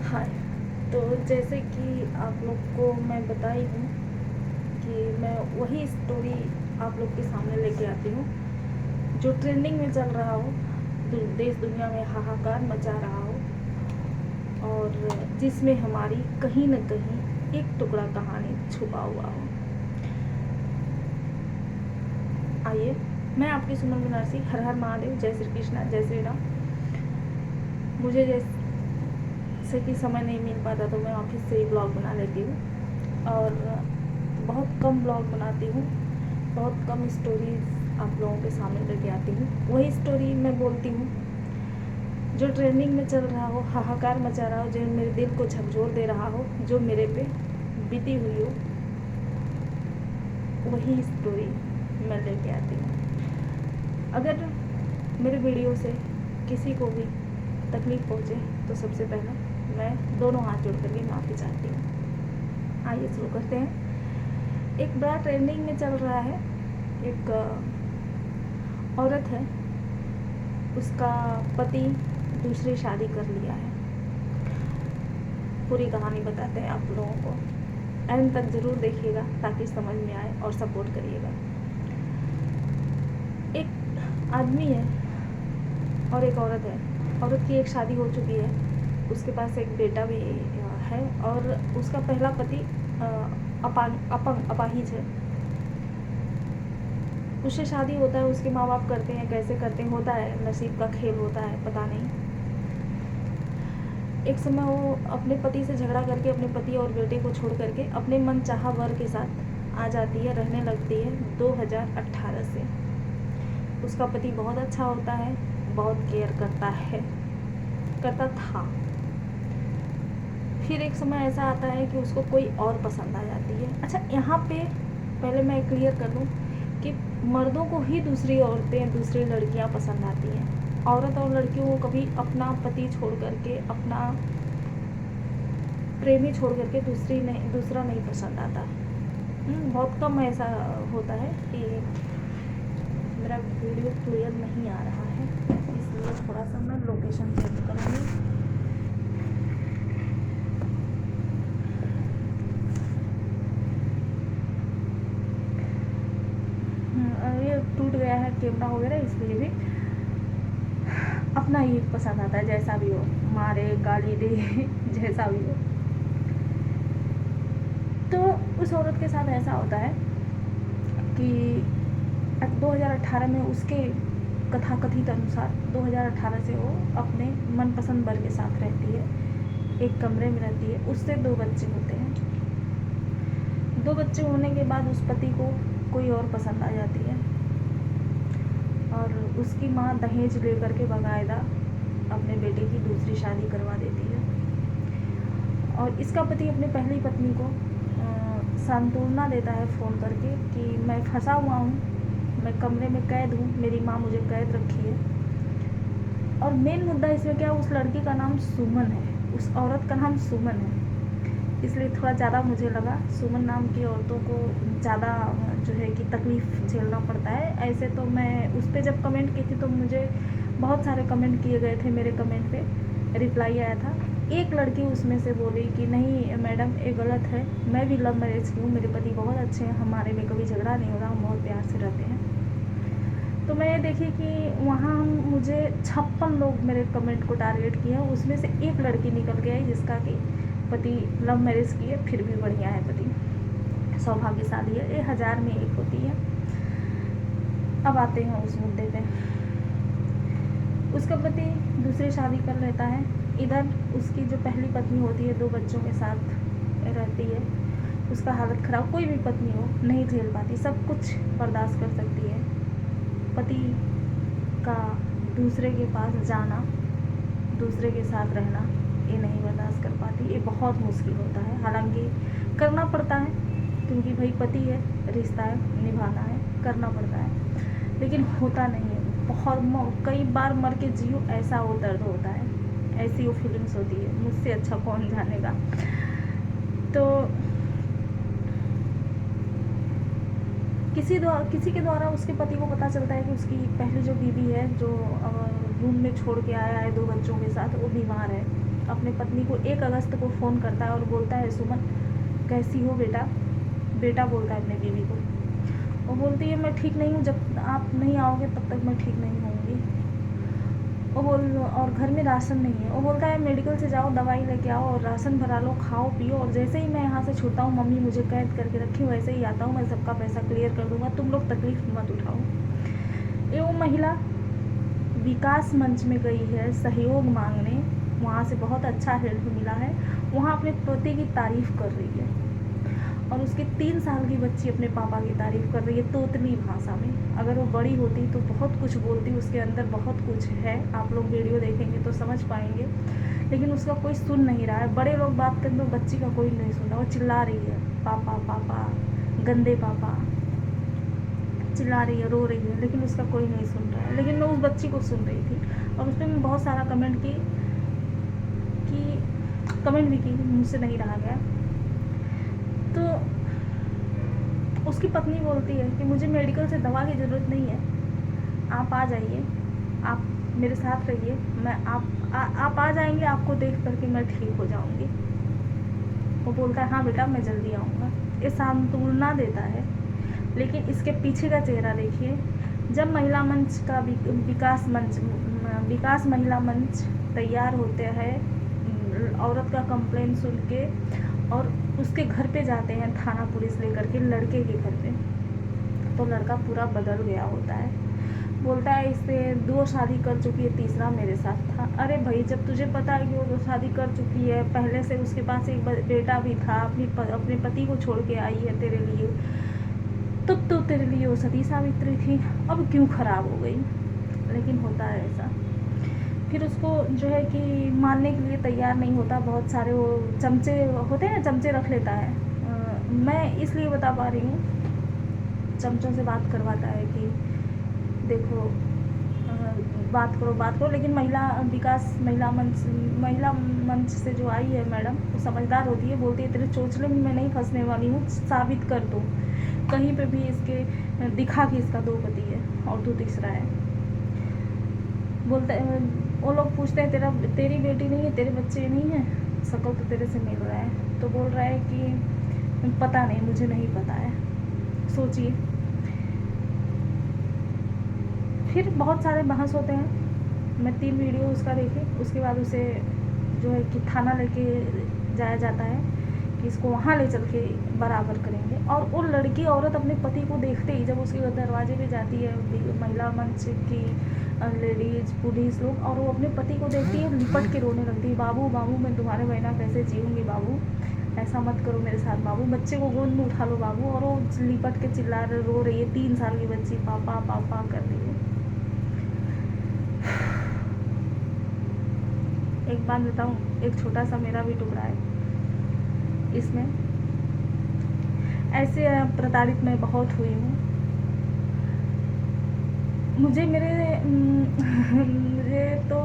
हाय। तो जैसे कि आप लोग को मैं बताई हूँ कि मैं वही स्टोरी आप लोग के सामने लेके आती हूँ जो ट्रेंडिंग में चल रहा हो, देश दुनिया में हाहाकार मचा रहा हो, और जिसमें हमारी कहीं न कहीं एक टुकड़ा कहानी छुपा हुआ हो। आइए, मैं आपकी सुमन बनारसी। हर हर महादेव, जय श्री कृष्णा, जय श्री राम। मुझे जैसे कि समय नहीं मिल पाता तो मैं ऑफिस से ही ब्लॉग बना लेती हूँ, और बहुत कम ब्लॉग बनाती हूँ, बहुत कम स्टोरीज आप लोगों के सामने लेके आती हूँ। वही स्टोरी मैं बोलती हूँ जो ट्रेंडिंग में चल रहा हो, हाहाकार मचा रहा हो, जो मेरे दिल को झकझोर दे रहा हो, जो मेरे पे बीती हुई हो, वही स्टोरी मैं लेके आती हूँ। अगर मेरे वीडियो से किसी को भी तकलीफ़ पहुँचे तो सबसे पहले मैं दोनों हाथ जोड़ करके माफ़ी चाहती हूँ। आइए शुरू करते हैं। एक बड़ा ट्रेंडिंग में चल रहा है, एक औरत है, उसका पति दूसरी शादी कर लिया है। पूरी कहानी बताते हैं आप लोगों को, एंड तक ज़रूर देखिएगा ताकि समझ में आए और सपोर्ट करिएगा। एक आदमी है और एक औरत है। औरत की एक शादी हो चुकी है, उसके पास एक बेटा भी है, और उसका पहला पति अपाहिज है। उससे शादी होता है, उसके माँ बाप करते हैं, कैसे करते हैं, होता है, नसीब का खेल होता है, पता नहीं। एक समय वो अपने पति से झगड़ा करके अपने पति और बेटे को छोड़ करके अपने मनचाहा वर के साथ आ जाती है, रहने लगती है 2018 से। उसका पति बहुत अच्छा होता है, बहुत केयर करता है, करता था। फिर एक समय ऐसा आता है कि उसको कोई और पसंद आ जाती है। अच्छा, यहाँ पे पहले मैं क्लियर कर दूँ कि मर्दों को ही दूसरी औरतें, दूसरी लड़कियाँ पसंद आती हैं। औरत और लड़कियों को कभी अपना पति छोड़ करके, अपना प्रेमी छोड़ करके दूसरा नहीं पसंद आता। बहुत कम ऐसा होता है कि मेरा वीडियो क्लियर नहीं आ रहा है, इसलिए थोड़ा सा मैं लोकेशन चेंज करूँगी। ये टूट गया है कैमरा वगैरह, इसलिए भी अपना ही पसंद आता है, जैसा भी हो, मारे गाली दे जैसा भी हो। तो उस औरत के साथ ऐसा होता है कि 2018 में उसके कथाकथित अनुसार 2018 से वो अपने मनपसंद वर के साथ रहती है, एक कमरे में रहती है। उससे 2 बच्चे होते हैं। 2 बच्चे होने के बाद उस पति को कोई और पसंद आ जाती है, और उसकी माँ दहेज लेकर के बाकायदा अपने बेटे की दूसरी शादी करवा देती है। और इसका पति अपनी पहली पत्नी को सांत्वना देता है फ़ोन करके कि मैं फंसा हुआ हूँ, मैं कमरे में कैद हूँ, मेरी माँ मुझे कैद रखी है। और मेन मुद्दा इसमें क्या है, उस लड़की का नाम सुमन है, उस औरत का नाम सुमन है, इसलिए थोड़ा ज़्यादा मुझे लगा। सुमन नाम की औरतों को ज़्यादा जो है कि तकलीफ़ झेलना पड़ता है। ऐसे तो मैं उस पर जब कमेंट की थी तो मुझे बहुत सारे कमेंट किए गए थे, मेरे कमेंट पे रिप्लाई आया था। एक लड़की उसमें से बोली कि नहीं मैडम, ये गलत है, मैं भी लव मैरिज की हूँ, मेरे पति बहुत अच्छे हैं, हमारे में कभी झगड़ा नहीं होता, हम बहुत प्यार से रहते हैं। तो मैं ये देखी कि वहाँ मुझे 56 लोग मेरे कमेंट को टारगेट किए हैं, उसमें से एक लड़की निकल गया है जिसका कि पति लव मैरिज की है, फिर भी बढ़िया है पति, सौभाग्यशाली है, ये 1000 में एक होती है। अब आते हैं उस मुद्दे पे। उसका पति दूसरी शादी कर लेता है। इधर उसकी जो पहली पत्नी होती है, 2 बच्चों के साथ रहती है, उसका हालत ख़राब। कोई भी पत्नी हो नहीं झेल पाती, सब कुछ बर्दाश्त कर सकती है, पति का दूसरे के पास जाना, दूसरे के साथ रहना, ये नहीं बर्दाश्त कर पाती। ये बहुत मुश्किल होता है, हालांकि करना पड़ता है क्योंकि भाई पति है, रिश्ता है, निभाना है, करना पड़ता है, लेकिन होता नहीं है। बहुत कई बार मर के जियो ऐसा वो दर्द होता है, ऐसी वो फीलिंग्स होती है, मुझसे अच्छा कौन जानेगा। तो किसी के द्वारा उसके पति को पता चलता है कि उसकी पहली जो बीवी है, जो रूम में छोड़ के आया है 2 बच्चों के साथ, वो बीमार है। अपने पत्नी को 1 अगस्त को फ़ोन करता है और बोलता है, सुमन कैसी हो बेटा? बेटा बोलता है अपने बीवी को। वो बोलती है, मैं ठीक नहीं हूँ, जब आप नहीं आओगे तब तक मैं ठीक नहीं होंगी। और घर में राशन नहीं है। वो बोलता है, मेडिकल से जाओ, दवाई लेके आओ और राशन भरा लो, खाओ पियो, और जैसे ही मैं यहाँ से छूटता हूँ, मम्मी मुझे कैद करके रखी, वैसे ही आता हूँ, मैं सबका पैसा क्लियर कर दूँगा, तुम लोग तकलीफ मत उठाओ। ये वो महिला विकास मंच में गई है सहयोग मांगने, वहाँ से बहुत अच्छा हेल्प मिला है, वहाँ अपने पति की तारीफ़ कर रही है, और उसके 3 साल की बच्ची अपने पापा की तारीफ़ कर रही है तोतली भाषा में। अगर वो बड़ी होती तो बहुत कुछ बोलती, उसके अंदर बहुत कुछ है, आप लोग वीडियो देखेंगे तो समझ पाएंगे, लेकिन उसका कोई सुन नहीं रहा है। बड़े लोग बात करें तो बच्ची का कोई नहीं सुन रहा, वो चिल्ला रही है, पापा पापा, गंदे पापा, चिल्ला रही है, रो रही है, लेकिन उसका कोई नहीं सुन रहा है। लेकिन मैं उस बच्ची को सुन रही थी, और उस पर मैं बहुत सारा कमेंट भी की, मुझसे नहीं रहा गया। तो उसकी पत्नी बोलती है कि मुझे मेडिकल से दवा की ज़रूरत नहीं है, आप आ जाइए, आप मेरे साथ रहिए, मैं आप आ जाएंगे, आपको देख करके मैं ठीक हो जाऊंगी। वो बोलता है, हाँ बेटा मैं जल्दी आऊँगा। ये सांत्वना देता है, लेकिन इसके पीछे का चेहरा देखिए। जब महिला मंच का विकास महिला मंच तैयार होते हैं, औरत का कंप्लेन सुन के, और उसके घर पे जाते हैं थाना पुलिस लेकर के लड़के के घर पे, तो लड़का पूरा बदल गया होता है। बोलता है, इससे 2 शादी कर चुकी है, तीसरा मेरे साथ था। अरे भाई, जब तुझे पता है कि वो 2 शादी कर चुकी है, पहले से उसके पास एक बेटा भी था, अपने पति को छोड़ के आई है तेरे लिए, तब तो तेरे लिए वो सती सावित्री थी, अब क्यों खराब हो गई? लेकिन होता है ऐसा। फिर उसको जो है कि मानने के लिए तैयार नहीं होता, बहुत सारे वो चमचे होते हैं, चमचे रख लेता है। मैं इसलिए बता पा रही हूँ, चमचों से बात करवाता है कि देखो, बात करो, लेकिन महिला मंच से जो आई है मैडम, वो समझदार होती है, बोलती है, तेरे चोचले में मैं नहीं फंसने वाली हूँ, साबित कर दो कहीं पे भी, इसके दिखा कि इसका 2 पति है और तू तीसरा है। बोलते वो लोग पूछते हैं, तेरी बेटी नहीं है, तेरे बच्चे नहीं हैं, शक्ल तो तेरे से मिल रहा है, तो बोल रहा है कि पता नहीं, मुझे नहीं पता है। सोचिए, फिर बहुत सारे बहस होते हैं। मैं 3 वीडियो उसका देखी, उसके बाद उसे जो है कि थाना लेके जाया जाता है कि इसको वहाँ ले चल के बराबर करेंगे। और वो लड़की औरत अपने पति को देखते ही, जब उसके दरवाजे पे जाती है महिला मंच की लेडीज पुलिस लोग, और वो अपने पति को देखती है, लिपट के रोने लगती है, बाबू बाबू मैं तुम्हारे बिना कैसे जीऊँगी बाबू, ऐसा मत करो मेरे साथ बाबू, बच्चे को गोद में उठा लो बाबू। और वो लिपट के चिल्ला रो रही है, 3 साल की बच्ची पापा पापा कर रही है। एक बात बताऊं, एक छोटा सा मेरा भी टुकड़ा है इसमें। ऐसे प्रताड़ित मैं बहुत हुई हूँ। मुझे तो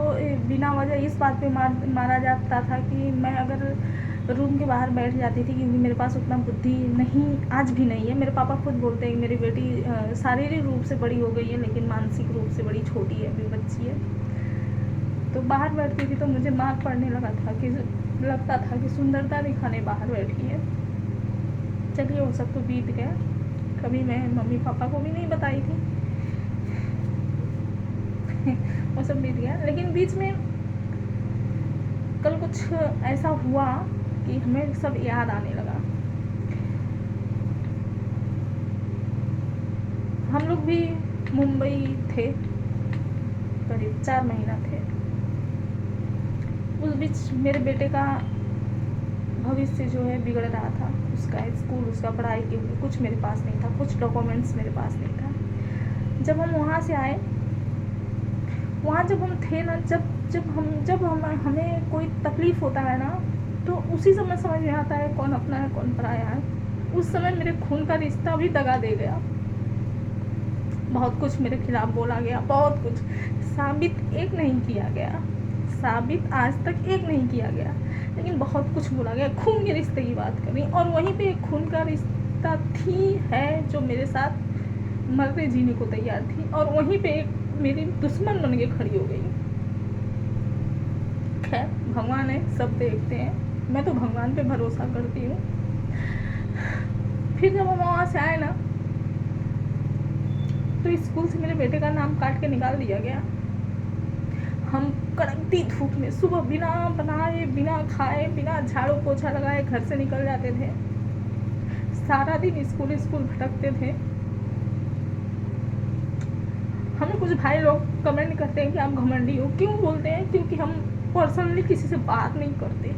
बिना वजह इस बात पे मारा जाता था कि मैं अगर रूम के बाहर बैठ जाती थी, क्योंकि मेरे पास उतना बुद्धि नहीं, आज भी नहीं है। मेरे पापा खुद बोलते हैं कि मेरी बेटी शारीरिक रूप से बड़ी हो गई है, लेकिन मानसिक रूप से बड़ी छोटी है, अभी बच्ची है। तो बाहर बैठती थी तो मुझे मार पड़ने लगता था कि सुंदरता दिखाने बाहर बैठी है। चलिए, वो सब तो बीत गया, कभी मैं मम्मी पापा को भी नहीं बताई थी। वो सब बीत गया, लेकिन बीच में कल कुछ ऐसा हुआ कि हमें सब याद आने लगा। हम लोग भी मुंबई थे, करीब 4 महीना थे। उस बीच मेरे बेटे का भविष्य जो है बिगड़ रहा था, उसका स्कूल, उसका पढ़ाई के लिए कुछ मेरे पास नहीं था, कुछ डॉक्यूमेंट्स मेरे पास नहीं था। जब हम वहाँ से आए, वहाँ जब हम थे ना, जब हमें कोई तकलीफ़ होता है ना, तो उसी समय समझ में आता है कौन अपना है कौन पराया है। उस समय मेरे खून का रिश्ता भी दगा दे गया, बहुत कुछ मेरे खिलाफ बोला गया, बहुत कुछ साबित आज तक एक नहीं किया गया, लेकिन बहुत कुछ बोला गया। खून के रिश्ते की बात करी, और वहीं पे एक खून का रिश्ता है जो मेरे साथ मरने जीने को तैयार थी, और वहीं पे एक मेरी दुश्मन बन के खड़ी हो गई। खैर, भगवान है, सब देखते हैं, मैं तो भगवान पे भरोसा करती हूँ। फिर जब हम वहाँ से आए ना, तो स्कूल से मेरे बेटे का नाम काट के निकाल दिया गया। हम कड़कती धूप में सुबह बिना बनाए, बिना खाए, बिना झाड़ू पोछा लगाए घर से निकल जाते थे। सारा दिन स्कूल भटकते थे। हमें कुछ भाई लोग कमेंट करते हैं कि आप घमंडी हो। क्यों बोलते हैं? क्योंकि हम पर्सनली किसी से बात नहीं करते,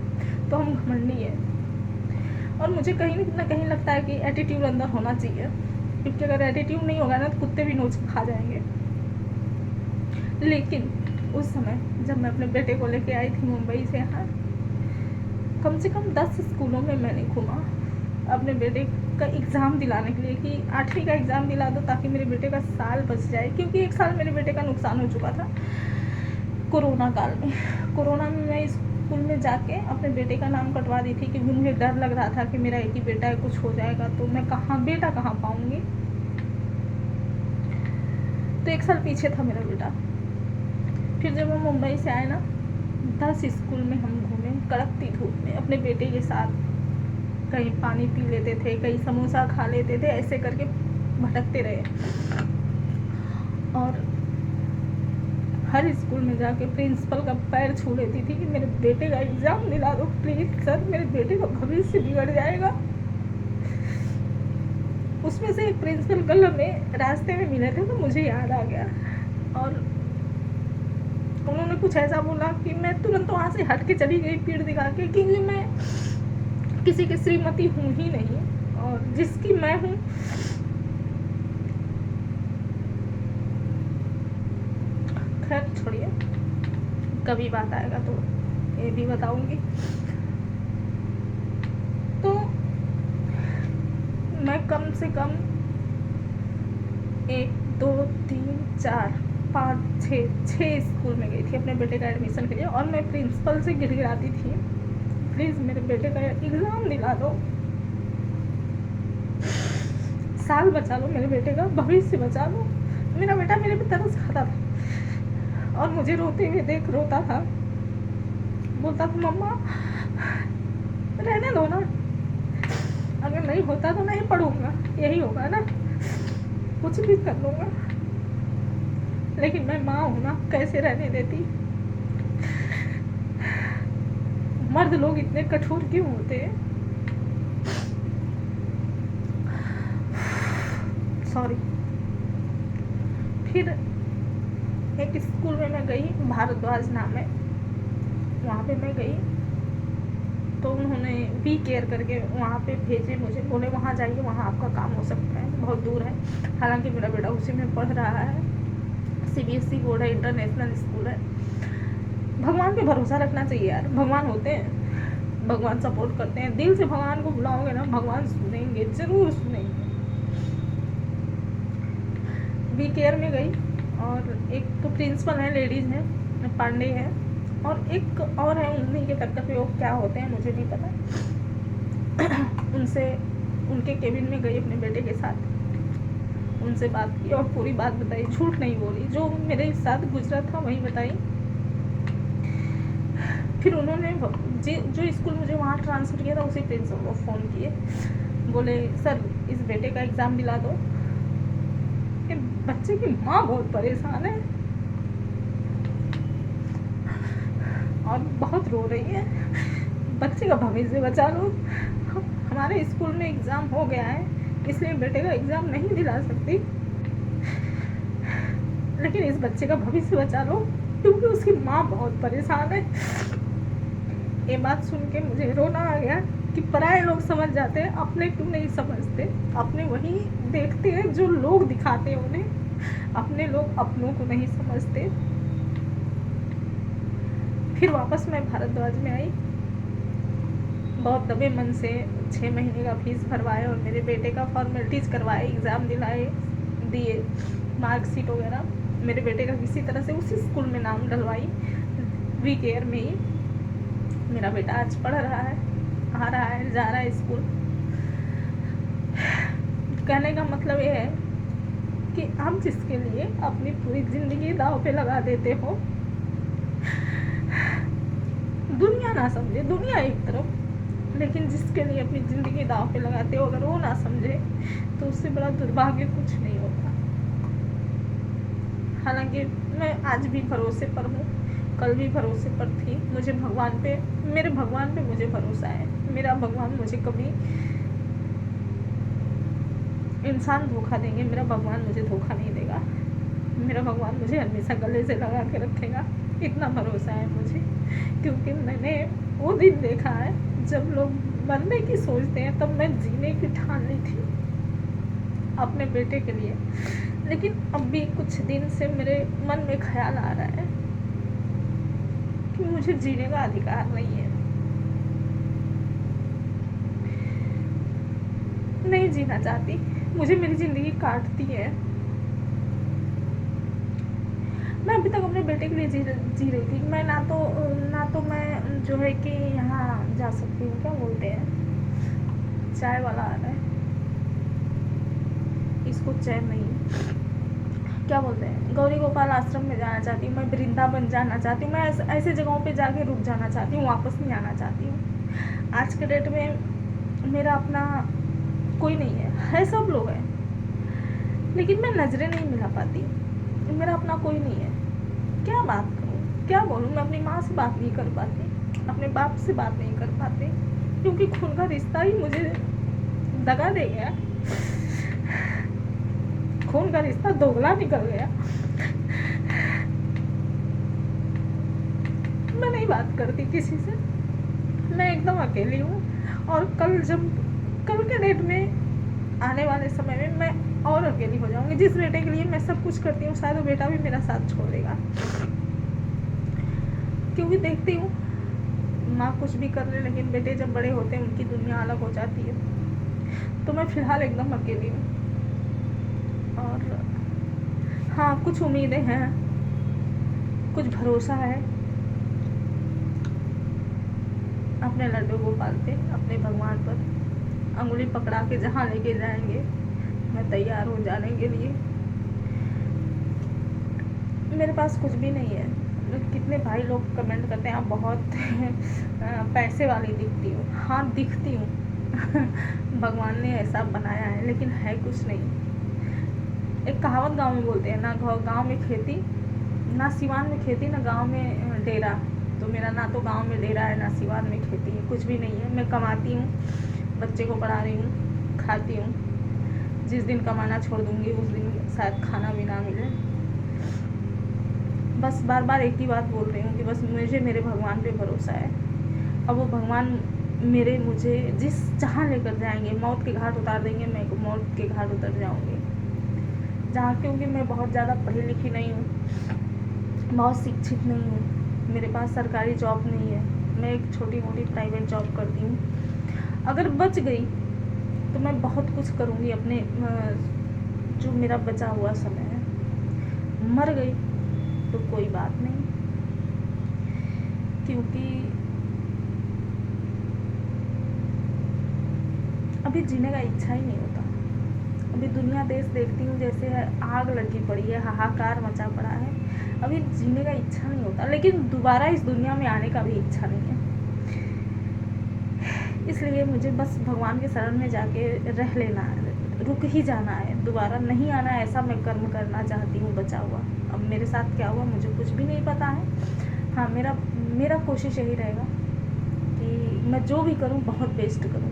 तो हम घमंडी हैं। और मुझे कहीं ना कहीं लगता है कि एटीट्यूड अंदर होना चाहिए, क्योंकि अगर एटीट्यूड नहीं होगा ना तो कुत्ते भी नोच के खा जाएंगे। लेकिन उस समय जब मैं अपने बेटे को लेके आई थी मुंबई से यहाँ, कम से कम 10 स्कूलों में मैंने घूमा अपने बेटे का एग्ज़ाम दिलाने के लिए, कि 8वीं का एग्ज़ाम दिला दो ताकि मेरे बेटे का साल बच जाए। क्योंकि 1 साल मेरे बेटे का नुकसान हो चुका था कोरोना काल में। कोरोना में मैं स्कूल में जाके अपने बेटे का नाम कटवा दी थी, क्योंकि मुझे डर लग रहा था कि मेरा एक ही बेटा है, कुछ हो जाएगा तो मैं बेटा कहाँ पाऊँगी। तो 1 साल पीछे था मेरा बेटा। फिर जब हम मुंबई से आए ना, 10 स्कूल में हम घूमे कड़कती धूप में अपने बेटे के साथ। कहीं पानी पी लेते थे, कहीं समोसा खा लेते थे, ऐसे करके भटकते रहे। और हर स्कूल में जाके प्रिंसिपल का पैर छू लेती थी कि मेरे बेटे का एग्ज़ाम दिला दो प्लीज़ सर, मेरे बेटे का भविष्य बिगड़ जाएगा। उसमें से एक प्रिंसिपल कल हमें रास्ते में मिले थे, तो मुझे याद आ गया। और उन्होंने कुछ ऐसा बोला कि मैं तुरंत वहाँ से हट के चली गई पीठ दिखा के, क्योंकि मैं किसी की श्रीमती हूँ ही नहीं, और जिसकी मैं हूँ खैर छोड़िए, कभी बात आएगा तो ये भी बताऊंगी। तो मैं कम से कम 1 2 3 4 5 6 स्कूल में गई थी अपने बेटे का एडमिशन के लिए, और मैं प्रिंसिपल से गिड़गिड़ाती थी, प्लीज़ मेरे बेटे का एग्ज़ाम दिला दो, साल बचा लो, मेरे बेटे का भविष्य बचा लो। मेरा बेटा मेरे पे तरस खाता था और मुझे रोते हुए देख रोता था, बोलता था मम्मा रहने दो ना, अगर नहीं होता तो नहीं पढ़ूंगा, यही होगा ना, कुछ भी कर लूँगा। लेकिन मैं माँ हूँ ना, कैसे रहने देती। मर्द लोग इतने कठोर क्यों होते हैं? सॉरी। फिर एक स्कूल में मैं गई, भारद्वाज नाम है, वहाँ पे मैं गई तो उन्होंने वी केयर करके वहाँ पे भेजे मुझे, बोले वहाँ जाइए, वहाँ आपका काम हो सकता है, बहुत दूर है। हालांकि मेरा बेटा उसी में पढ़ रहा है, CBSE बोर्ड है, इंटरनेशनल स्कूल है। भगवान पे भरोसा रखना चाहिए यार, भगवान होते हैं, भगवान सपोर्ट करते हैं। दिल से भगवान को बुलाओगे ना, भगवान सुनेंगे, जरूर सुनेंगे। वी केयर में गई, और एक तो प्रिंसिपल है, लेडीज़ हैं, पांडे है, और एक और है, उन्हीं के टक्कर पे, वो क्या होते हैं मुझे नहीं पता। उनसे उनके केबिन में गई अपने बेटे के साथ, उनसे बात की और पूरी बात बताई, झूठ नहीं बोली, जो मेरे साथ गुजरा था वही बताई। फिर उन्होंने जो स्कूल मुझे वहाँ ट्रांसफ़र किया था उसी प्रिंसिपल को फ़ोन किए, बोले सर इस बेटे का एग्ज़ाम दिला दो। कि बच्चे की माँ बहुत परेशान है और बहुत रो रही है, बच्चे का भविष्य बचा लो। हमारे स्कूल में एग्ज़ाम हो गया है, इसलिए बेटे का एग्ज़ाम नहीं दिला सकती, लेकिन इस बच्चे का भविष्य बचा लो, क्योंकि उसकी माँ बहुत परेशान है। ये बात सुन के मुझे रोना आ गया कि पराये लोग समझ जाते हैं, अपने क्यों नहीं समझते। अपने वही देखते हैं जो लोग दिखाते हैं उन्हें, अपने लोग अपनों को नहीं समझते। फिर वापस मैं भारद्वाज में आई, बहुत दबे मन से 6 महीने का फीस भरवाए और मेरे बेटे का फॉर्मेलिटीज़ करवाए, एग्ज़ाम दिलाए, दिए, मार्कशीट वगैरह। मेरे बेटे का किसी तरह से उसी स्कूल में नाम डलवाई, वी केयर में ही। मेरा बेटा आज पढ़ रहा है, आ रहा है, जा रहा है स्कूल। कहने का मतलब ये है कि आप जिसके लिए अपनी पूरी ज़िंदगी दांव पे लगा देते हो, दुनिया ना समझे, दुनिया एक तरफ, लेकिन जिसके लिए अपनी ज़िंदगी दाँव पे लगाते हो अगर वो ना समझे तो उससे बड़ा दुर्भाग्य कुछ नहीं होता। हालांकि मैं आज भी भरोसे पर हूँ, कल भी भरोसे पर थी। मुझे भगवान पे, मेरे भगवान पे मुझे भरोसा है। मेरा भगवान मुझे कभी, इंसान धोखा देंगे, मेरा भगवान मुझे धोखा नहीं देगा। मेरा भगवान मुझे हमेशा गले से लगा के रखेगा, इतना भरोसा है मुझे। क्योंकि मैंने वो दिन देखा है जब लोग मरने की सोचते हैं, तब मैं जीने की ठान ली थी अपने बेटे के लिए। लेकिन अब भी कुछ दिन से मेरे मन में ख्याल आ रहा है कि मुझे जीने का अधिकार नहीं है, नहीं जीना चाहती, मुझे मेरी ज़िंदगी काटती है। मैं अभी तक अपने बेटे के लिए जी रही थी। मैं ना तो मैं जो है कि यहाँ जा सकती हूँ, क्या बोलते हैं, चाय वाला आ रहा है, इसको चैन नहीं, क्या बोलते हैं, गौरी गोपाल आश्रम में जाना चाहती हूँ, मैं वृंदावन जाना चाहती हूँ, मैं ऐसे जगहों पे जाके रुक जाना चाहती हूँ, वापस नहीं आना चाहती हूँ। आज के डेट में मेरा अपना कोई नहीं है सब लोग हैं, लेकिन मैं नज़रें नहीं मिला पाती, मेरा अपना कोई नहीं है। क्या बात करूँ, क्या बोलूँ, मैं अपनी माँ से बात नहीं कर पाती, अपने बाप से बात नहीं कर पाती, क्योंकि खून का रिश्ता ही मुझे दगा दे गया, खून का रिश्ता दोगला निकल गया। मैं नहीं बात करती किसी से, मैं एकदम अकेली हूँ। और कल के डेट में, आने वाले समय में मैं और अकेली हो जाऊंगी। जिस बेटे के लिए मैं सब कुछ करती हूँ, शायद वो बेटा भी मेरा साथ छोड़ देगा, क्योंकि देखती हूँ माँ कुछ भी कर ले, लेकिन बेटे जब बड़े होते हैं उनकी दुनिया अलग हो जाती है। तो मैं फ़िलहाल एकदम अकेली हूँ। और हाँ, कुछ उम्मीदें हैं, कुछ भरोसा है अपने लड्डू गोपाल पे, अपने भगवान पर। अंगुली पकड़ा के जहाँ लेके जाएंगे मैं तैयार हूँ जाने के लिए। मेरे पास कुछ भी नहीं है। कितने भाई लोग कमेंट करते हैं आप बहुत पैसे वाली दिखती हूँ। हाँ, दिखती हूँ भगवान ने ऐसा बनाया है, लेकिन है कुछ नहीं। एक कहावत गांव में बोलते हैं ना, गांव में खेती ना, सिवान में खेती ना, गांव में डेरा। तो मेरा ना तो गांव में डेरा है, ना सिवान में खेती है, कुछ भी नहीं है। मैं कमाती हूँ, बच्चे को पढ़ा रही हूँ, खाती हूँ। जिस दिन कमाना छोड़ दूँगी उस दिन शायद खाना भी ना मिले। बस बार बार एक ही बात बोल रही हूँ कि बस मुझे मेरे भगवान पे भरोसा है। अब वो भगवान मुझे जिस जहाँ लेकर जाएंगे, मौत के घाट उतार देंगे, मैं मौत के घाट उतर जाऊँगी जहाँ, क्योंकि मैं बहुत ज़्यादा पढ़ी लिखी नहीं हूँ, बहुत शिक्षित नहीं हूँ, मेरे पास सरकारी जॉब नहीं है, मैं एक छोटी मोटी प्राइवेट जॉब करती हूँ। अगर बच गई तो मैं बहुत कुछ करूँगी अपने जो मेरा बचा हुआ समय है। मर गई तो कोई बात नहीं, क्योंकि अभी जीने का इच्छा ही नहीं होता। अभी दुनिया देश देखती हूँ जैसे आग लगी पड़ी है, हाहाकार मचा पड़ा है। अभी जीने का इच्छा नहीं होता, लेकिन दोबारा इस दुनिया में आने का भी इच्छा नहीं है। इसलिए मुझे बस भगवान के शरण में जाके रह लेना है, रुक ही जाना है, दोबारा नहीं आना है। ऐसा मैं कर्म करना चाहती हूँ बचा हुआ। अब मेरे साथ क्या हुआ मुझे कुछ भी नहीं पता है। हाँ, मेरा कोशिश यही रहेगा कि मैं जो भी करूँ बहुत बेस्ट करूँ,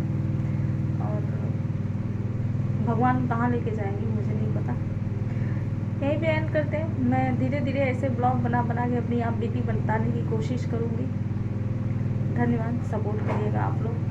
और भगवान कहाँ लेके जाएंगे मुझे नहीं पता। यहीं पे एंड करते हैं। मैं धीरे धीरे ऐसे ब्लॉग बना के अपनी आप बीपी बताने की कोशिश करूँगी। धन्यवाद, सपोर्ट करिएगा आप लोग।